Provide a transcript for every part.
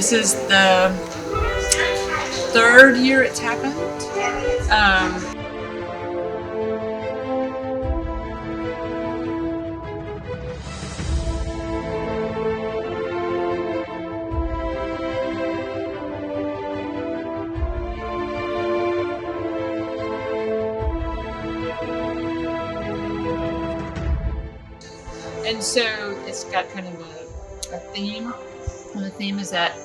This is the third year it's happened. And so it's got kind of a theme. And the theme is that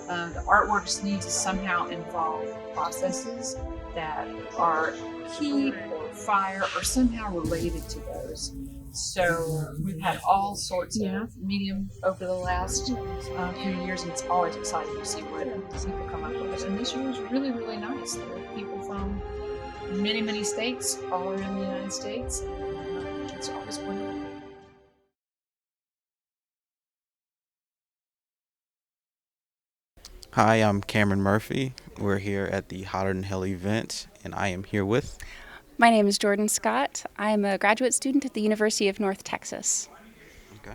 the artworks need to somehow involve processes that are heat or fire or somehow related to those. So we've had all sorts of medium over the last few years, and it's always exciting to see what people come up with. And this year was really, really nice. There were people from many, many states all around the United States. It's always wonderful. Hi, I'm Cameron Murphy. We're here at the Hotter Than Hell event, and I am here with. My name is Jordan Scott. I'm a graduate student at the University of North Texas. Okay.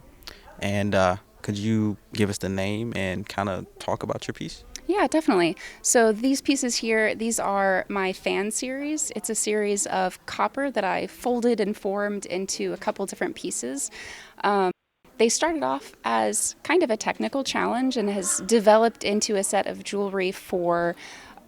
And could you give us the name and kind of talk about your piece? Yeah, definitely. So these pieces here, these are my fan series. It's a series of copper that I folded and formed into a couple different pieces. They started off as kind of a technical challenge and has developed into a set of jewelry for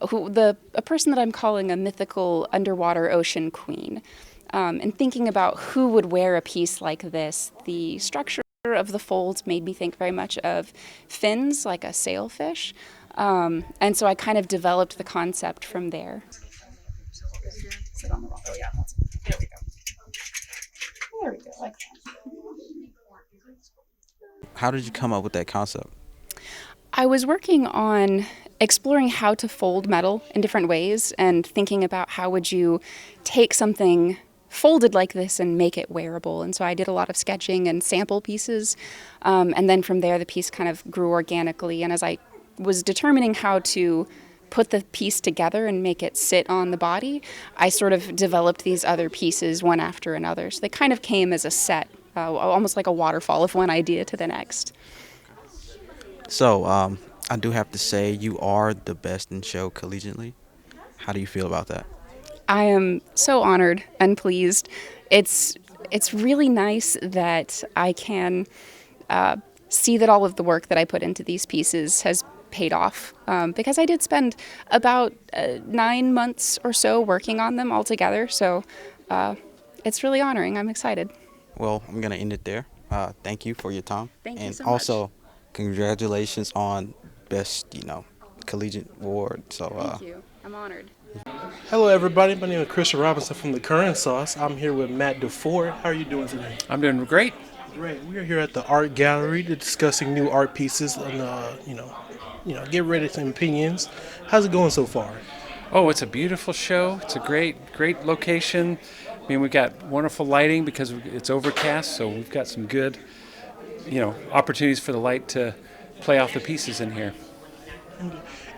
a person that I'm calling a mythical underwater ocean queen. And thinking about who would wear a piece like this, the structure of the folds made me think very much of fins, like a sailfish. And so I kind of developed the concept from there. Sit on the rock. Oh, yeah, there we go. There we go, like that. How did you come up with that concept? I was working on exploring how to fold metal in different ways and thinking about how would you take something folded like this and make it wearable. And so I did a lot of sketching and sample pieces. And then from there, the piece kind of grew organically. And as I was determining how to put the piece together and make it sit on the body, I sort of developed these other pieces one after another. So they kind of came as a set, almost like a waterfall of one idea to the next. So, I do have to say you are the best in show collegiately. How do you feel about that? I am so honored and pleased. It's really nice that I can see that all of the work that I put into these pieces has paid off, because I did spend about 9 months or so working on them all together. So it's really honoring. I'm excited. Well, I'm going to end it there. Thank you for your time. Thank you and so much. also, congratulations on best, collegiate award. So, Thank you. I'm honored. Hello, everybody. My name is Christian Robinson from The Current Sauce. I'm here with Matt DeFord. How are you doing today? I'm doing great. Great. We are here at the art gallery discussing new art pieces and get ready to some opinions. How's it going so far? Oh, it's a beautiful show. It's a great location. I mean, we've got wonderful lighting because it's overcast, so we've got some good, opportunities for the light to play off the pieces in here.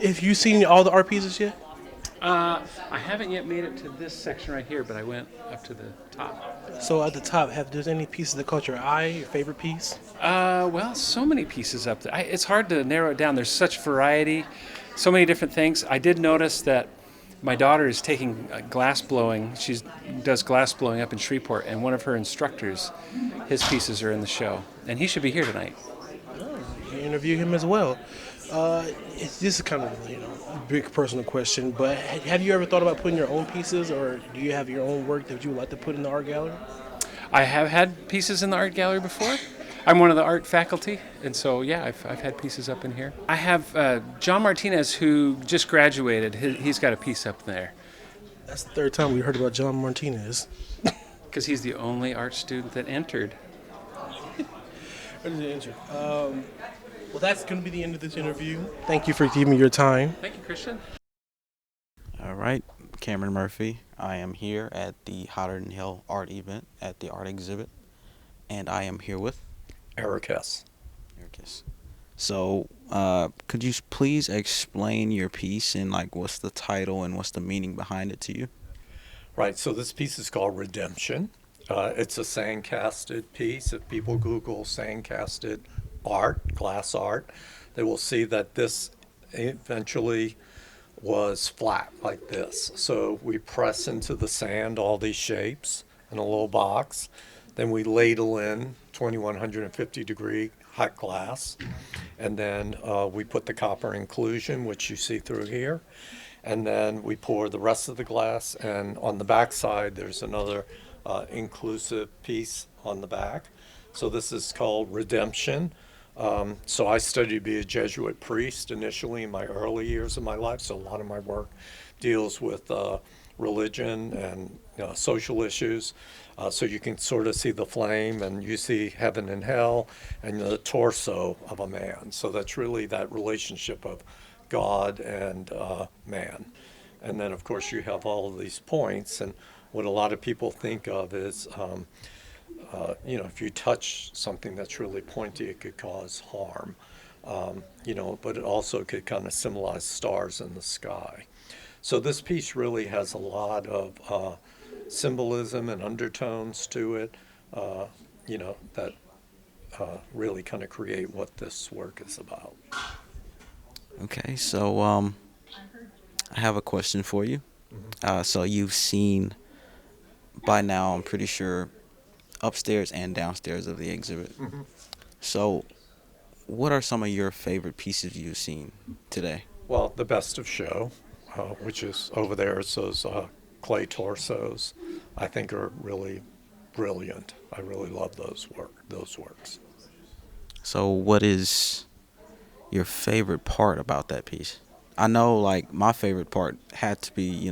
Have you seen all the art pieces yet? I haven't yet made it to this section right here, but I went up to the top. So at the top, have there any pieces that caught your eye? Your favorite piece? Well, so many pieces up there. It's hard to narrow it down. There's such variety, so many different things. I did notice that my daughter is taking glass blowing. She does glass blowing up in Shreveport, and one of her instructors, his pieces are in the show, and he should be here tonight. You interview him as well. This is kind of a big personal question, but have you ever thought about putting your own pieces, or do you have your own work that you would like to put in the art gallery? I have had pieces in the art gallery before. I'm one of the art faculty, and so yeah, I've had pieces up in here. I have John Martinez, who just graduated. He's got a piece up there. That's the third time we heard about John Martinez. Because he's the only art student that entered. Well, that's going to be the end of this interview. Thank you for giving me your time. Thank you, Christian. All right, Cameron Murphy. I am here at the Hotter Than Hell art event at the art exhibit, and I am here with Eric S. Eric S. So, could you please explain your piece and what's the title and what's the meaning behind it to you? Right, so this piece is called Redemption. It's a sandcasted piece. If people Google sandcasted art, glass art, they will see that this eventually was flat like this. So we press into the sand all these shapes in a little box. Then we ladle in 2150 degree hot glass. And then we put the copper inclusion, which you see through here. And then we pour the rest of the glass. And on the back side, there's another inclusive piece on the back. So this is called redemption. So I studied to be a Jesuit priest initially in my early years of my life. So a lot of my work deals with religion and social issues. So you can sort of see the flame, and you see heaven and hell and the torso of a man. So that's really that relationship of God and man. And then, of course, you have all of these points. And what a lot of people think of is, if you touch something that's really pointy, it could cause harm. But it also could kind of symbolize stars in the sky. So this piece really has a lot of symbolism and undertones to it, that really kind of create what this work is about. Okay, so I have a question for you. So you've seen by now, I'm pretty sure, upstairs and downstairs of the exhibit. So what are some of your favorite pieces you've seen today? Well, the best of show, which is over there, is those clay torsos, I think are really brilliant. I really love those works. So what is your favorite part about that piece? I know, like, my favorite part had to be,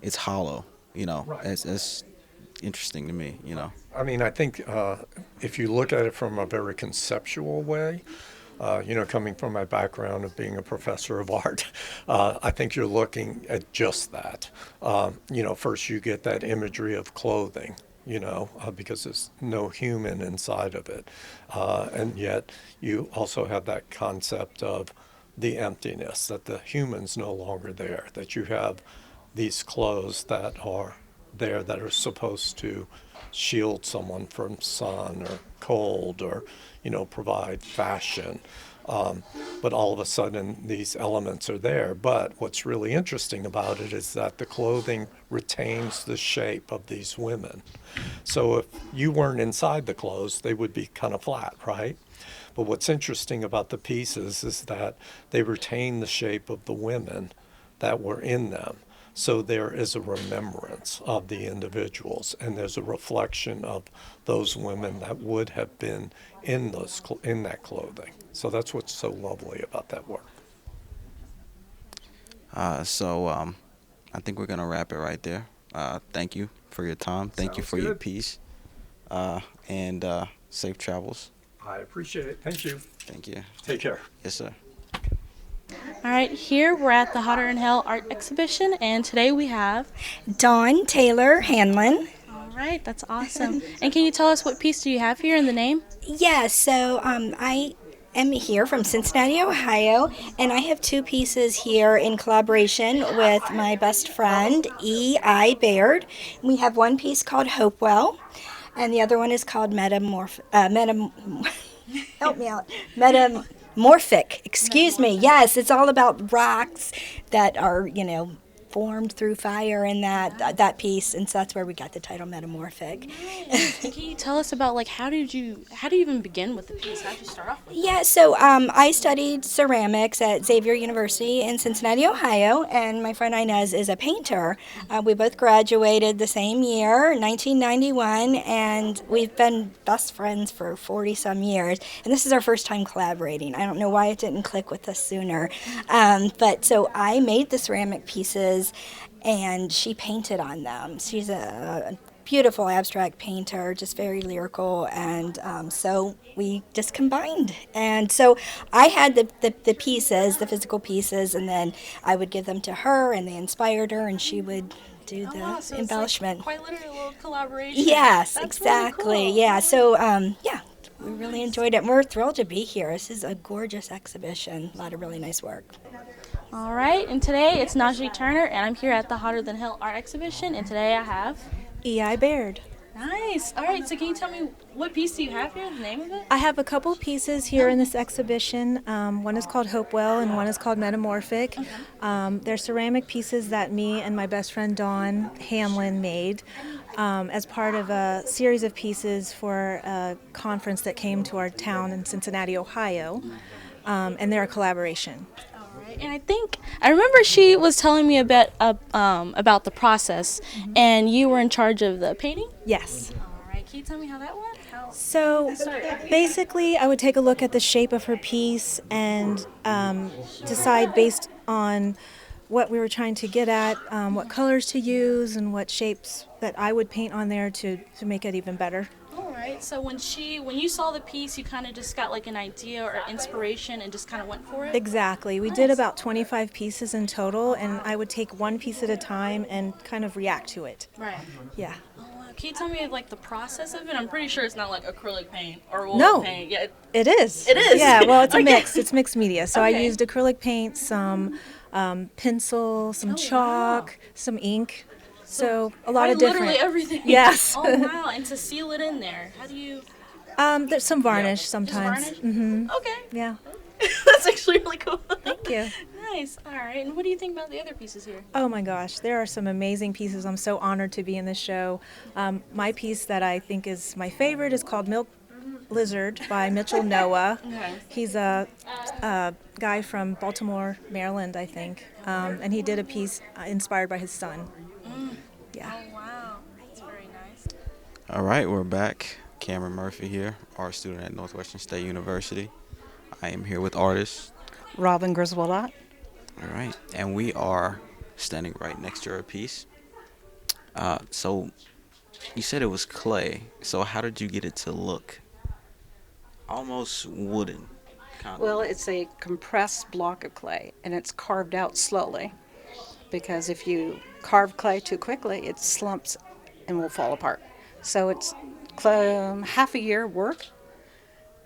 it's hollow. Right. That's interesting to me. I mean, I think if you look at it from a very conceptual way, coming from my background of being a professor of art, I think you're looking at just that. First you get that imagery of clothing, because there's no human inside of it. And yet you also have that concept of the emptiness, that the human's no longer there, that you have these clothes that are there that are supposed to shield someone from sun or cold or, provide fashion. But all of a sudden these elements are there. But what's really interesting about it is that the clothing retains the shape of these women. So if you weren't inside the clothes, they would be kind of flat, right? But what's interesting about the pieces is that they retain the shape of the women that were in them. So there is a remembrance of the individuals, and there's a reflection of those women that would have been in that clothing. So that's what's so lovely about that work. So I think we're gonna wrap it right there. Thank you for your time. Thank you Sounds for your good. piece, and safe travels. I appreciate it. Thank you. Thank you. Take care. Yes, sir. All right, here we're at the Hotter Than Hell art exhibition, and today we have. Dawn Taylor Hanlon. All right, that's awesome. And can you tell us what piece do you have here in the name? Yeah, so I am here from Cincinnati, Ohio, and I have two pieces here in collaboration with my best friend, E.I. Baird. We have one piece called Hopewell, and the other one is called help me out. Metamorphic, excuse me. Yes, it's all about rocks that are, formed through fire in that piece, and so that's where we got the title Metamorphic. And can you tell us about how do you even begin with the piece? How did you start off with it? Yeah, so I studied ceramics at Xavier University in Cincinnati, Ohio, and my friend Inez is a painter. We both graduated the same year, 1991, and we've been best friends for 40-some years, and this is our first time collaborating. I don't know why it didn't click with us sooner, but so I made the ceramic pieces, and she painted on them. She's a beautiful abstract painter, just very lyrical, and so we just combined. And so I had the pieces, the physical pieces, and then I would give them to her, and they inspired her, and she would do the So embellishment. It's quite literally a little collaboration. Yes, That's exactly. Really cool. Yeah, so we really enjoyed it. We're thrilled to be here. This is a gorgeous exhibition. A lot of really nice work. All right, and today it's Najee Turner, and I'm here at the Hotter Than Hell art exhibition, and today I have. E.I. Baird. Nice. All right, so can you tell me what piece do you have here, the name of it? I have a couple pieces here in this exhibition. One is called Hopewell and one is called Metamorphic. They're ceramic pieces that me and my best friend Dawn Hamlin made as part of a series of pieces for a conference that came to our town in Cincinnati, Ohio. And they're a collaboration. And I remember she was telling me a bit about the process, and you were in charge of the painting? Yes. All right, can you tell me how that went? So basically, I would take a look at the shape of her piece and decide based on what we were trying to get at, what colors to use, and what shapes that I would paint on there to make it even better. All right, so when you saw the piece, you kind of just got like an idea or inspiration and just kind of went for it? Exactly. We did about 25 pieces in total, and I would take one piece at a time and kind of react to it. Right. Yeah. Oh, wow. Can you tell me like the process of it? I'm pretty sure it's not like acrylic paint or oil paint. Yeah. It is. It is? Yeah, well, it's a Okay. mix. It's mixed media. So I Okay. used acrylic paint, some pencil, some chalk, some ink. So a lot of different. Literally everything. Yes. Oh, wow. And to seal it in there, how do you... There's some varnish sometimes. Just varnish? Okay. Yeah. That's actually really cool. Thank you. Nice. All right. And what do you think about the other pieces here? Oh my gosh, there are some amazing pieces. I'm so honored to be in this show. My piece that I think is my favorite is called Milk Lizard by Mitchell Noah. Okay. He's a guy from Baltimore, Maryland, I think, and he did a piece inspired by his son. Yeah. Oh, wow. That's very nice. All right, we're back. Cameron Murphy here, art student at Northwestern State University. I am here with artist Robin Griswold. All right, and we are standing right next to her piece. So you said it was clay. So how did you get it to look almost wooden? Kind of. Well, it's a compressed block of clay, and it's carved out slowly, because if you carve clay too quickly, it slumps and will fall apart. So it's half a year work,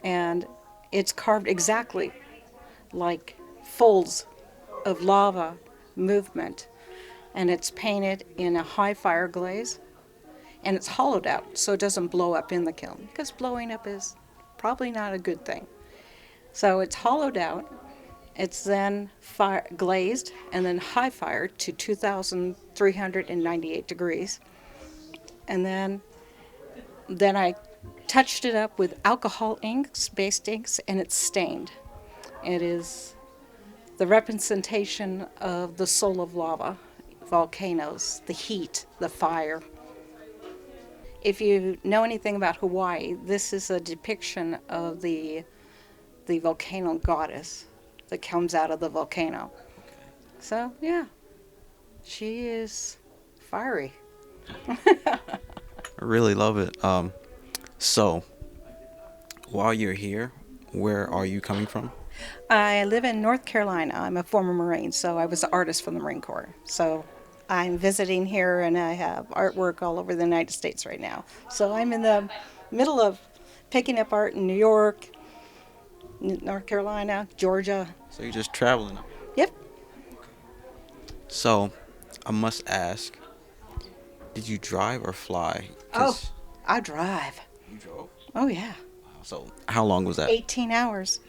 and it's carved exactly like folds of lava movement, and it's painted in a high fire glaze, and it's hollowed out so it doesn't blow up in the kiln, because blowing up is probably not a good thing. So it's hollowed out, it's then glazed and then high fired to 2,398 degrees, and then I touched it up with alcohol inks, based inks, and it's stained. It is the representation of the soul of lava, volcanoes, the heat, the fire. If you know anything about Hawaii, this is a depiction of the volcano goddess that comes out of the volcano. So, yeah, she is fiery. I really love it. So while you're here, where are you coming from? I live in North Carolina. I'm a former Marine, so I was an artist from the Marine Corps. So I'm visiting here, and I have artwork all over the United States right now. So I'm in the middle of picking up art in New York, North Carolina, Georgia. So you're just traveling. Yep. So I must ask, did you drive or fly? Oh, I drive. You drove? Oh, yeah. So how long was that? 18 hours.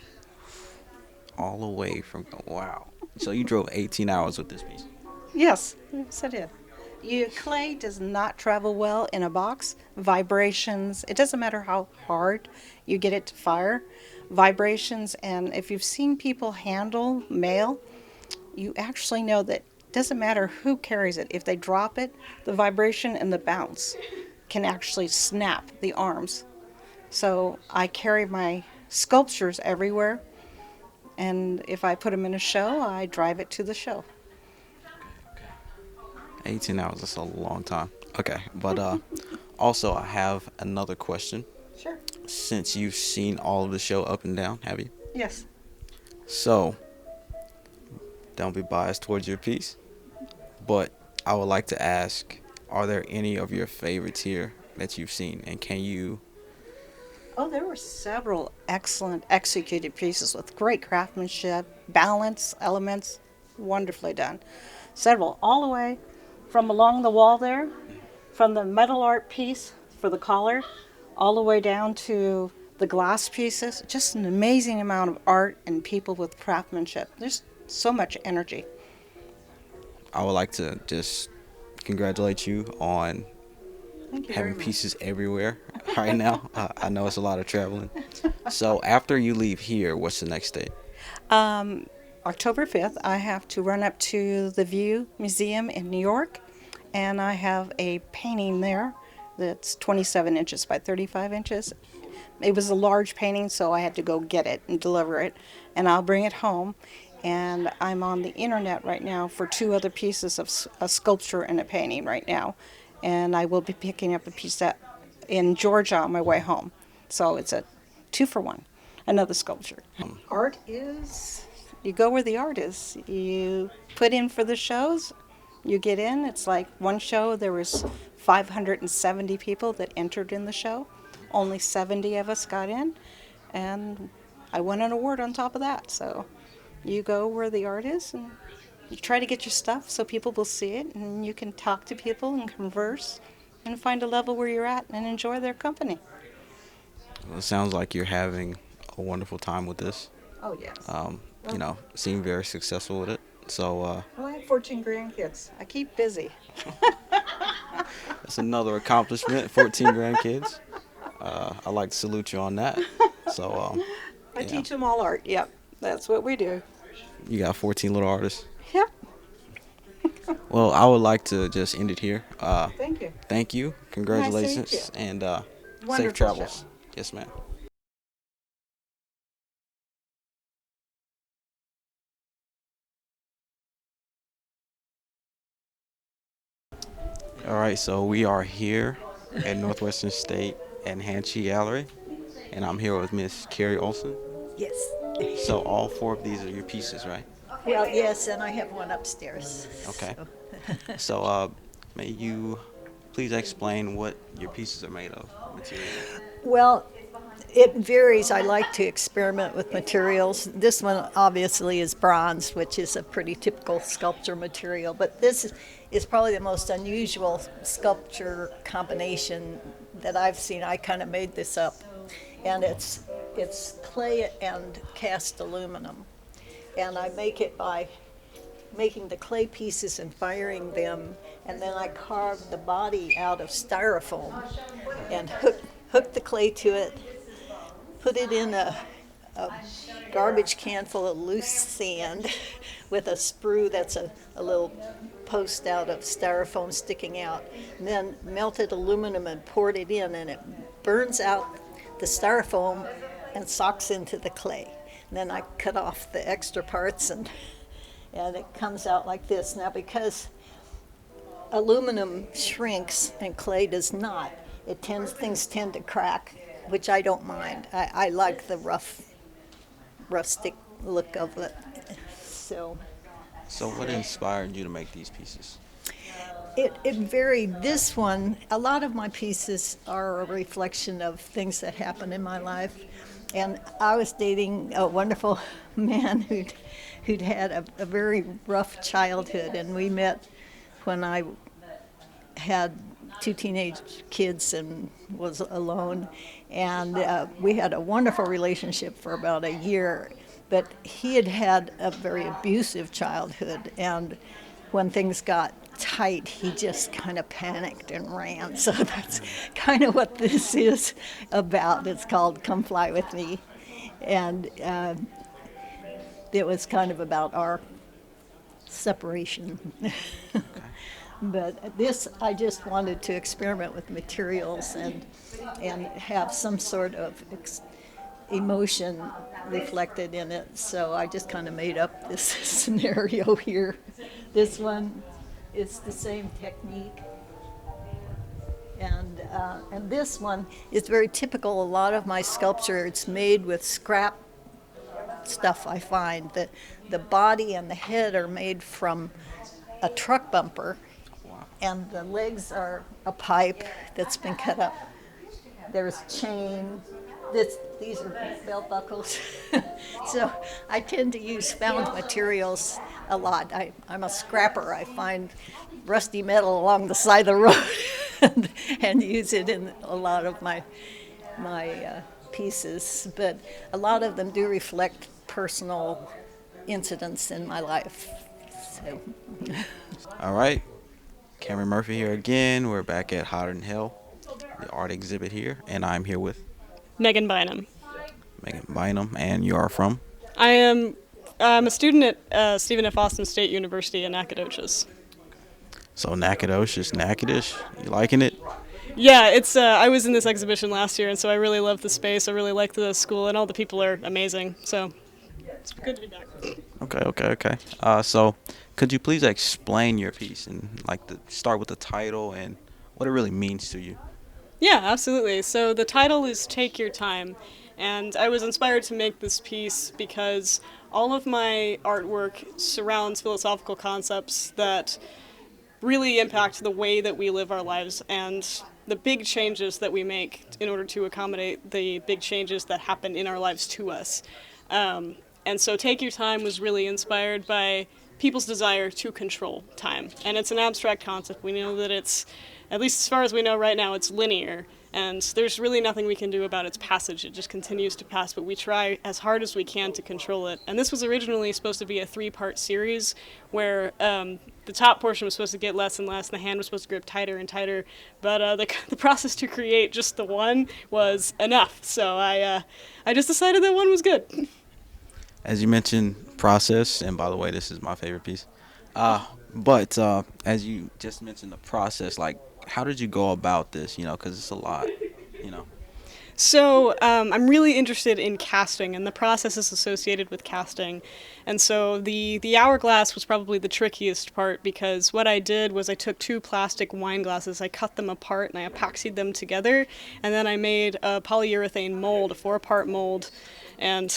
All the way from, wow. So you drove 18 hours with this piece? Yes, I did. Clay does not travel well in a box. Vibrations, it doesn't matter how hard you get it to fire. Vibrations, and if you've seen people handle mail, you actually know that it doesn't matter who carries it. If they drop it, the vibration and the bounce can actually snap the arms. So I carry my sculptures everywhere, and if I put them in a show, I drive it to the show. 18 hours, that's a long time. Okay, but also I have another question. Sure. Since you've seen all of the show up and down, have you? Yes. So, don't be biased towards your piece, but I would like to ask, are there any of your favorites here that you've seen, and can you... Oh, there were several excellent executed pieces with great craftsmanship, balance, elements, wonderfully done. Several, all the way from along the wall there, from the metal art piece for the collar, all the way down to the glass pieces. Just an amazing amount of art and people with craftsmanship. There's so much energy. I would like to just congratulate you on Thank you having very much. pieces everywhere right now. I know it's a lot of traveling. So after you leave here, what's the next date? October 5th, I have to run up to the View Museum in New York, and I have a painting there that's 27 inches by 35 inches. It was a large painting, so I had to go get it and deliver it, and I'll bring it home. And I'm on the internet right now for 2 other pieces of a sculpture and a painting right now, and I will be picking up a piece that in Georgia on my way home. So it's a 2-for-1, another sculpture. Art is, you go where the art is. You put in for the shows, you get in. It's like one show, there was 570 people that entered in the show. Only 70 of us got in, and I won an award on top of that. So you go where the art is, and you try to get your stuff so people will see it, and you can talk to people and converse and find a level where you're at and enjoy their company. Well, it sounds like you're having a wonderful time with this. Oh, yes. You know, seem very successful with it. So Well, I have 14 grandkids. I keep busy. that's another accomplishment, 14 grandkids. I'd like to salute you on that. So I teach them all art. Yep, that's what we do. you got 14 little artists. Yep. Well, I would like to just end it here. Thank you. Thank you. Congratulations. Nice to meet And Wonderful safe travels. show. Yes, ma'am. All right, so we are here at Northwestern State and Hanchey Gallery, and I'm here with Miss Carrie Olson. Yes. So all 4 of these are your pieces, right? Well, yes, and I have one upstairs. Okay. So may you please explain what your pieces are made of, material? Well, it varies. I like to experiment with materials. This one obviously is bronze, which is a pretty typical sculpture material, but this is probably the most unusual sculpture combination that I've seen. I kind of made this up, and it's clay and cast aluminum, and I make it by making the clay pieces and firing them, and then I carve the body out of styrofoam and hook the clay to it, put it in a garbage can full of loose sand with a sprue that's a little post out of styrofoam sticking out, and then melted aluminum and poured it in, and it burns out the styrofoam and socks into the clay. And then I cut off the extra parts, and it comes out like this. Now, because aluminum shrinks and clay does not, things tend to crack, which I don't mind. I like the rustic look of it. So what inspired you to make these pieces? it varied. This one, a lot of my pieces are a reflection of things that happened in my life. And I was dating a wonderful man who'd had a very rough childhood, and we met when I had 2 teenage kids and was alone, and we had a wonderful relationship for about a year, but he had a very abusive childhood, and when things got tight, he just kind of panicked and ran. So that's kind of what this is about. It's called Come Fly With Me, and it was kind of about our separation. But this, I just wanted to experiment with materials and have some sort of emotion reflected in it. So I just kind of made up this scenario here. This one is the same technique. And this one is very typical. A lot of my sculpture, it's made with scrap stuff I find. The body and the head are made from a truck bumper, and the legs are a pipe that's been cut up. There's chain. These are belt buckles. So I tend to use found materials a lot. I'm a scrapper. I find rusty metal along the side of the road. and use it in a lot of my pieces. But a lot of them do reflect personal incidents in my life. So. All right. Cameron Murphy here again. We're back at Hotter Than Hell, the art exhibit here, and I'm here with Megan Bynum. Megan Bynum, and you are from? I'm a student at Stephen F. Austin State University in Nacogdoches. So Nacogdoches, Natchitoches, you liking it? Yeah, it's. I was in this exhibition last year, and so I really love the space. I really like the school, and all the people are amazing. So it's good to be back. Okay. So could you please explain your piece and start with the title and what it really means to you? Yeah, absolutely. So the title is Take Your Time, and I was inspired to make this piece because all of my artwork surrounds philosophical concepts that really impact the way that we live our lives and the big changes that we make in order to accommodate the big changes that happen in our lives to us. And so Take Your Time was really inspired by people's desire to control time. And it's an abstract concept. We know that it's, at least as far as we know right now, it's linear. And there's really nothing we can do about its passage. It just continues to pass, but we try as hard as we can to control it. And this was originally supposed to be a 3-part series where the top portion was supposed to get less and less, and the hand was supposed to grip tighter and tighter. But the process to create just the one was enough. So I just decided that one was good. As you mentioned, process, and by the way, this is my favorite piece. But as you just mentioned the process, how did you go about this? Because it's a lot, So I'm really interested in casting and the processes associated with casting. And so the hourglass was probably the trickiest part because what I did was I took 2 plastic wine glasses, I cut them apart and I epoxied them together, and then I made a polyurethane mold, a 4-part mold. And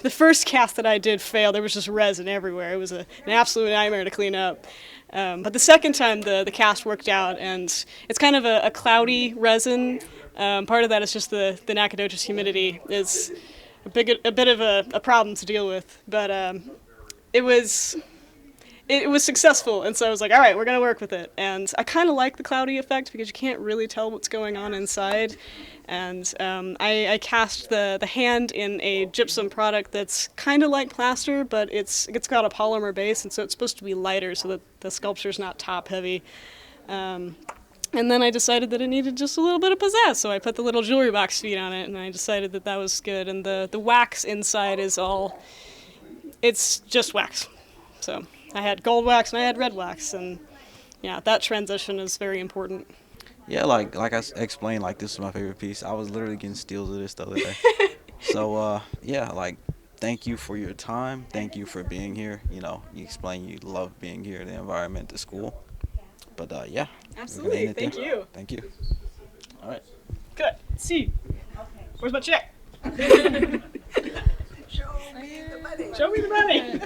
the first cast that I did failed. There was just resin everywhere. It was an absolute nightmare to clean up. But the second time the cast worked out, and it's kind of a cloudy resin. Part of that is just the Nacogdoches humidity is a bit of a problem to deal with. But it was successful, and so I was like, all right, we're going to work with it. And I kind of like the cloudy effect because you can't really tell what's going on inside. And I cast the hand in a gypsum product that's kind of like plaster, but it's got a polymer base, and so it's supposed to be lighter so that the sculpture's not top heavy. And then I decided that it needed just a little bit of pizzazz, so I put the little jewelry box feet on it, and I decided that was good. And the wax inside it's just wax. So I had gold wax and I had red wax, and yeah, that transition is very important. Yeah, like I explained, this is my favorite piece. I was literally getting steals of this the other day. So thank you for your time. Thank you for being here. You explained you love being here, the environment, the school. But yeah. Absolutely. Thank you. Thank you. All right. Good. See. Where's my check? Show me the money.